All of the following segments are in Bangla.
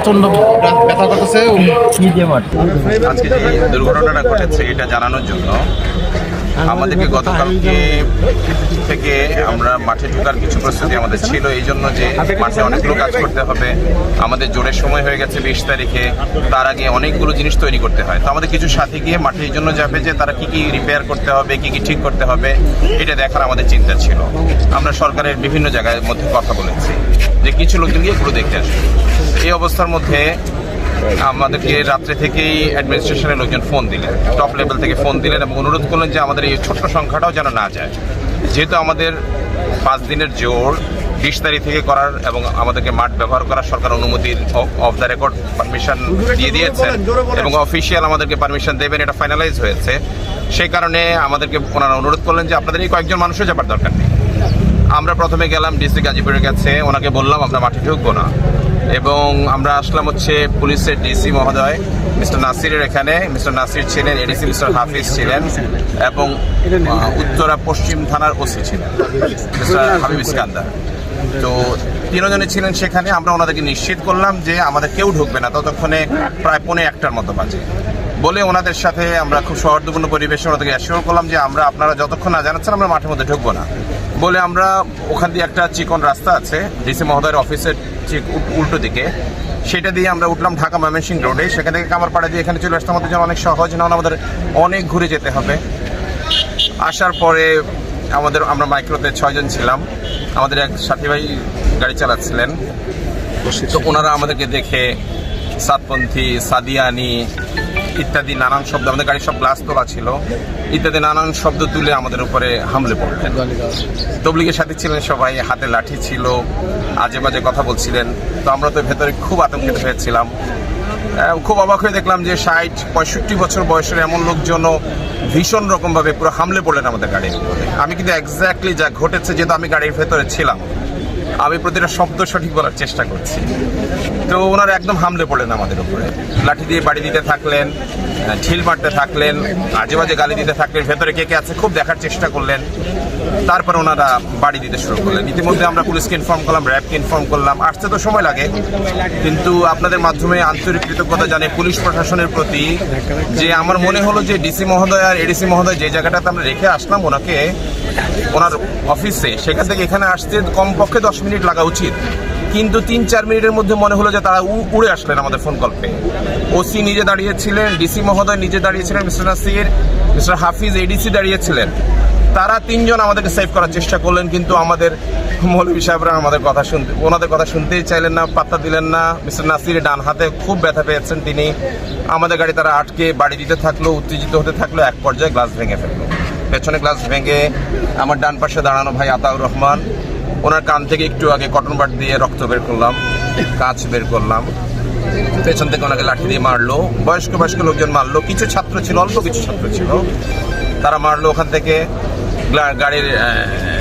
প্রচন্ড ব্যথা করতেছে। আজকে যে দুর্ঘটনাটা ঘটেছে এটা জানানোর জন্য আমাদেরকে গতকালকে থেকে আমরা মাঠে ঢোকার কিছু প্রস্তুতি আমাদের ছিল, এই জন্য যে মাঠে অনেকগুলো কাজ করতে হবে, আমাদের জোরের সময় হয়ে গেছে 20 তারিখে, তার আগে অনেকগুলো জিনিস তৈরি করতে হয়। তো আমাদের কিছু সাথী গিয়ে মাঠে এই জন্য যাবে যে তারা কি কি রিপেয়ার করতে হবে, কি কি ঠিক করতে হবে, এটা দেখার আমাদের চিন্তা ছিল। আমরা সরকারের বিভিন্ন জায়গার মধ্যে কথা বলেছি যে কিছু লোকজন গিয়ে পুরো দেখতে আসবে। এই অবস্থার মধ্যে আমাদেরকে রাত্রে থেকেই অ্যাডমিনিস্ট্রেশনের লোকজন ফোন দিলেন, টপ লেভেল থেকে ফোন দিলেন এবং অনুরোধ করলেন যে আমাদের এই ছোট্ট সংখ্যাটাও যেন না যায়, যেহেতু আমাদের 5 দিনের জোর 20 তারিখ থেকে করার এবং আমাদেরকে মাঠ ব্যবহার করার সরকার অনুমতির অফ দ্য রেকর্ড পারমিশন দিয়ে দিয়েছেন এবং অফিসিয়াল আমাদেরকে পারমিশন দেবেন, এটা ফাইনালাইজ হয়েছে। সেই কারণে আমাদেরকে ওনারা অনুরোধ করলেন যে আপনাদের এই কয়েকজন মানুষও যাবার দরকার নেই। আমরা প্রথমে গেলাম ডিসি গাজীপুরের কাছে, ওনাকে বললাম আমরা মাঠে ঢুকবো না, এবং আমরা আসলাম হচ্ছে পুলিশের ডিসি মহোদয় মিস্টার নাসিরের এখানে। মিস্টার নাসির ছিলেন, এডিসি মিস্টার হাফিজ ছিলেন এবং উত্তরা পশ্চিম থানার ওসি ছিলেন মিস্টার হাবিব ইস্কান্দার। তো তিনজনে ছিলেন সেখানে। আমরা ওনাদেরকে নিশ্চিত করলাম যে আমাদের কেউ ঢুকবে না ততক্ষণে প্রায় 1:45 মতো বাজে বলে ওনাদের সাথে আমরা খুব সৌহার্দ্যপূর্ণ পরিবেশে ওনাদেরকে অ্যাসিওর করলাম যে আপনারা যতক্ষণ না জানাচ্ছেন আমরা মাঠের মধ্যে ঢুকবো না বলে আমরা ওখান দিয়ে একটা চিকন রাস্তা আছে ডিসি মহোদয়ের অফিসের ঠিক উল্টো দিকে, সেটা দিয়ে আমরা উঠলাম ঢাকা ময়মনসিংহ রোডে। সেখান থেকে কামারপাড়া দিয়ে এখানে চলে আসতে আমাদের জন্য অনেক সহজ না, আমাদের অনেক ঘুরে যেতে হবে। আসার পরে আমরা মাইক্রোতে 6 জন ছিলাম, আমাদের এক সাথী ভাই গাড়ি চালাচ্ছিলেন। তো ওনারা আমাদেরকে দেখে সাতপন্থী, সাদিয়ানি ইত্যাদি নানান শব্দ, আমাদের গাড়ির সব গ্লাস তোলা ছিল, ইত্যাদি নানান শব্দ তুলে আমাদের উপরে হামলে পড়লেন। তবলিগের সাথে ছিলেন সবাই, হাতে লাঠি ছিল, আজে বাজে কথা বলছিলেন। তো আমরা তো ভেতরে খুব আতঙ্কিত হয়েছিলাম। খুব অবাক হয়ে দেখলাম যে 60-65 বছর বয়সের এমন লোকজনও ভীষণ রকমভাবে পুরো হামলে পড়লেন আমাদের গাড়ির উপরে। আমি কিন্তু এক্স্যাক্টলি যা ঘটেছে, যেহেতু আমি গাড়ির ভেতরে ছিলাম, আমি প্রতিটা শব্দ সঠিক বলার চেষ্টা করছি। তো ওনারা একদম হামলে পড়লেন আমাদের উপরে, লাঠি দিয়ে বাড়ি দিতে থাকলেন, ঢিল মারতে থাকলেন, আজে বাজে গালি দিতে থাকলেন, ভেতরে কে কে আছে খুব দেখার চেষ্টা করলেন। তারপর ওনারা বাড়ি দিতে শুরু করলেন। ইতিমধ্যে আমরা পুলিশকে ইনফর্ম করলাম, র্যাবকে ইনফর্ম করলাম। আসতে তো সময় লাগে, কিন্তু আপনাদের মাধ্যমে আন্তরিক কৃতজ্ঞতা জানাই পুলিশ প্রশাসনের প্রতি, যে আমার মনে হলো যে ডিসি মহোদয় আর এডিসি মহোদয় যে জায়গাটাতে আমরা রেখে আসলাম ওনাকে, ওনার অফিসে, সেখান থেকে এখানে আসতে কমপক্ষে 10 মিনিট লাগা উচিত, কিন্তু 3-4 মিনিটের মধ্যে মনে হলো যে তারা উড়ে আসলেন আমাদের ফোন কল পেয়ে। ওসি নিজে দাঁড়িয়েছিলেন, ডিসি মহোদয় নিজে দাঁড়িয়েছিলেন, মিস্টার নাসির, মিস্টার হাফিজ, এডিসি দাঁড়িয়েছিলেন। তারা 3 জন আমাদেরকে সেভ করার চেষ্টা করলেন, কিন্তু আমাদের মৌলভী সাহেবরা ওনাদের কথা শুনতেই চাইলেন না, পাত্তা দিলেন না। মিস্টার নাসির ডান হাতে খুব ব্যথা পেয়েছেন তিনি। আমাদের গাড়ি তারা আটকে বাড়ি দিতে থাকলো, উত্তেজিত হতে থাকলো, এক পর্যায়ে গ্লাস ভেঙে ফেললো। পেছনে গ্লাস ভেঙে আমার ডান পাশে দাঁড়ানো ভাই আতাউর রহমান, ওনার কান থেকে একটু আগে কটন বাড দিয়ে রক্ত বের করলাম, কাঁচ বের করলাম। পেছন থেকে ওনাকে লাঠি দিয়ে মারলো, বয়স্ক লোকজন মারলো, কিছু ছাত্র ছিল, অল্প কিছু ছাত্র ছিল, তারা মারলো। ওখান থেকে গাড়ির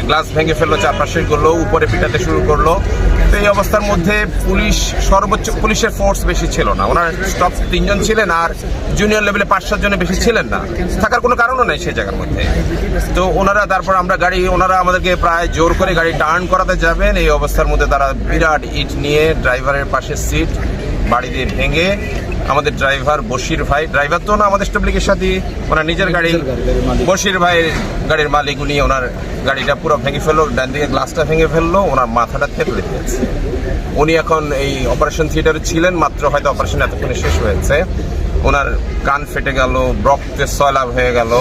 গ্লাস ভেঙে ফেললো, চারপাশে করলো, উপরে পিটাতে শুরু করলো। তো এই অবস্থার মধ্যে পুলিশের ফোর্স বেশি ছিল না, ওনার স্টপ 3 জন ছিলেন, আর জুনিয়র লেভেলে 5-7 জনের বেশি ছিলেন না, থাকার কোনো কারণও নেই সেই জায়গার মধ্যে। তো তারপর ওনারা আমাদেরকে প্রায় জোর করে গাড়ি টার্ন করাতে যাবেন, এই অবস্থার মধ্যে তারা বিরাট ইট নিয়ে ড্রাইভারের পাশের সিট বাড়ি দিয়ে ভেঙে আমাদের ড্রাইভার বশির ভাই, ড্রাইভার তো না আমাদের স্টাবলিকের সাথে, ওনার নিজের গাড়ি, বশির ভাই গাড়ির মালিক, উনি ওনার গাড়িটা পুরো ভেঙে ফেললো, ডান দিকে গ্লাসটা ভেঙে ফেললো, ওনার মাথাটা থেতলে দিয়েছে। উনি এখন এই অপারেশন থিয়েটারে ছিলেন, মাত্র হয়তো অপারেশন এতক্ষণে শেষ হয়েছে। ওনার কান ফেটে গেল, রক্তের সয়লাভ হয়ে গেল।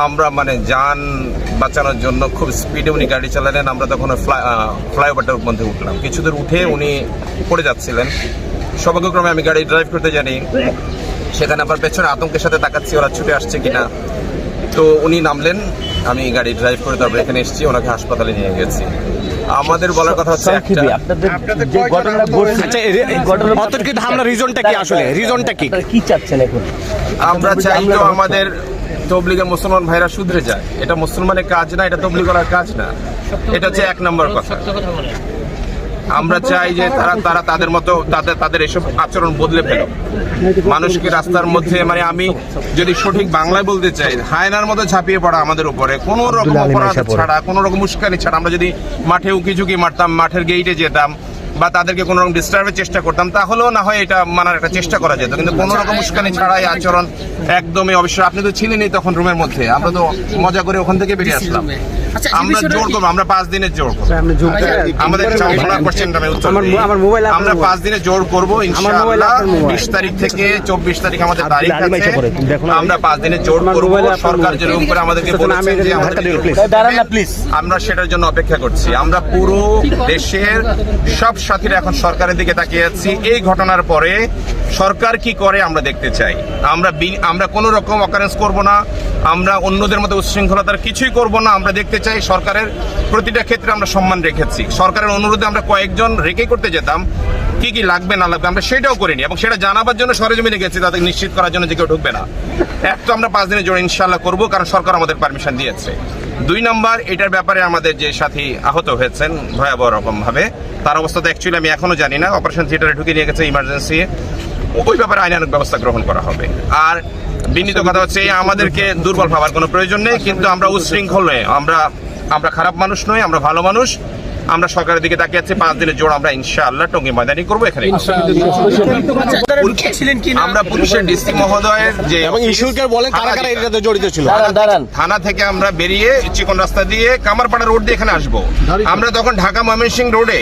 আমরা যান বাঁচানোর জন্য খুব স্পিডে উনি গাড়ি চালালেন। আমরা তখন ফ্লাইওভারটার মধ্যে উঠলাম, কিছু দূর উঠে উনি পড়ে যাচ্ছিলেন। সৌভাগ্যক্রমে আমি গাড়ি ড্রাইভ করতে জানি, সেখানে আবার পেছনে আতঙ্কের সাথে তাকাচ্ছি ওরা ছুটে আসছে কিনা। তো উনি নামলেন, আমি গাড়ি ড্রাইভ করে তারপরে এখানে এসেছি, ওনাকে হাসপাতালে নিয়ে গেছি। আমাদের বলার কথা হচ্ছে আমরা চাই তো আমাদের তবলিগের মুসলমান ভাইরা শুধরে যায়। এটা মুসলমানের কাজ না, এটা তবলিগের কাজ না, এটা হচ্ছে 1 নম্বর কথা। আমরা চাই যে তারা তাদের মতো তাদের এসব আচরণ বদলে ফেল, মানুষকে রাস্তার মধ্যে আমি যদি সঠিক বাংলায় বলতে চাই, হায়নার মতো ঝাঁপিয়ে পড়া আমাদের উপরে, কোনো রকম অপরাধ ছাড়া, কোনো রকম উস্কানি ছাড়া। আমরা যদি মাঠে উকি ঝুঁকি মারতাম, মাঠের গেইটে যেতাম, বা তাদেরকে কোনো রকম ডিস্টার্বের চেষ্টা করতাম, তাহলেও না হয় এটা মানার একটা চেষ্টা করা যেত। কিন্তু কোনো রকম উস্কানি ছাড়াই আচরণ একদমই অবশ্যই। আপনি তো ছিলেনই তখন রুমের মধ্যে, আমরা তো মজা করে ওখান থেকে বেরিয়ে আসলাম। আমরা জোর করবো, আমরা 5 দিনের জোর করবো। আমাদের আমরা 5 দিনে জোর করবো ইনশাআল্লাহ। 20 তারিখ থেকে 24 তারিখ আমাদের তারিখ আছে। আমরা 5 দিনে জোর করবো। সরকার যেরকম করে আমাদেরকে বলেছেন যে আমরা সেটার জন্য অপেক্ষা করছি। আমরা পুরো দেশের সব সাথীরা এখন সরকারের দিকে তাকিয়ে আছি। এই ঘটনার পরে সরকার কি করে আমরা দেখতে চাই। আমরা কোনো রকম অকারেন্স করব না, আমরা অন্যদের মতো উচ্ছৃঙ্খলতার কিছুই করব না। আমরা দেখতে চাই সরকারের প্রতিটা ক্ষেত্রে আমরা সম্মান রেখেছি। সরকারের অনুরোধে আমরা কয়েকজন রেখে করতে যেতাম, কি কি লাগবে না লাগবে আমরা সেটাও করিনি, এবং সেটা জানাবার জন্য সরেজমিনে গেছি তাদের নিশ্চিত করার জন্য যে কেউ ঢুকবে না। এক তো আমরা 5 দিনের জন্য ইনশাআল্লাহ করবো, কারণ সরকার আমাদের পারমিশন দিয়েছে। 2 নম্বর, এটার ব্যাপারে আমাদের যে সাথী আহত হয়েছেন ভয়াবহ রকম ভাবে, তার অবস্থা তো অ্যাকচুয়ালি আমি এখনো জানি না। অপারেশন থিয়েটারে ঢুকে নিয়ে গেছে ইমার্জেন্সি, ওই ব্যাপারে আইনানুগ ব্যবস্থা গ্রহণ করা হবে। আর বিনীত কথা হচ্ছে, আমাদেরকে দুর্বল ভাবার কোনো প্রয়োজন নেই, কিন্তু আমরা উচ্ছৃঙ্খল নই, আমরা খারাপ মানুষ নই, আমরা ভালো মানুষ। আমরা সরকারের দিকে তাকিয়ে আছি। 5 দিনের জোর আমরা ইনশাআল্লাহ টঙ্গী ময়দানি করবো। এখানে আমরা পুলিশের ডিসি মহোদয়ের যে জড়িত ছিল থানা থেকে আমরা বেরিয়ে চিকন রাস্তা দিয়ে কামারপাড়া রোড দিয়ে এখানে আসবো। আমরা তখন ঢাকা ময়মনসিংহ রোডে,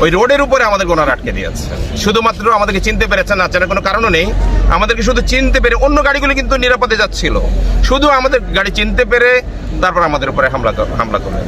ওই রোডের উপরে আমাদের গোনার আটকে দিয়েছে। শুধুমাত্র আমাদেরকে চিনতে পেরেছে না, চেনার কোনো কারণও নেই। আমাদেরকে শুধু চিনতে পেরে, অন্য গাড়িগুলো কিন্তু নিরাপদে যাচ্ছিল, শুধু আমাদের গাড়ি চিনতে পেরে তারপর আমাদের উপরে হামলা করে।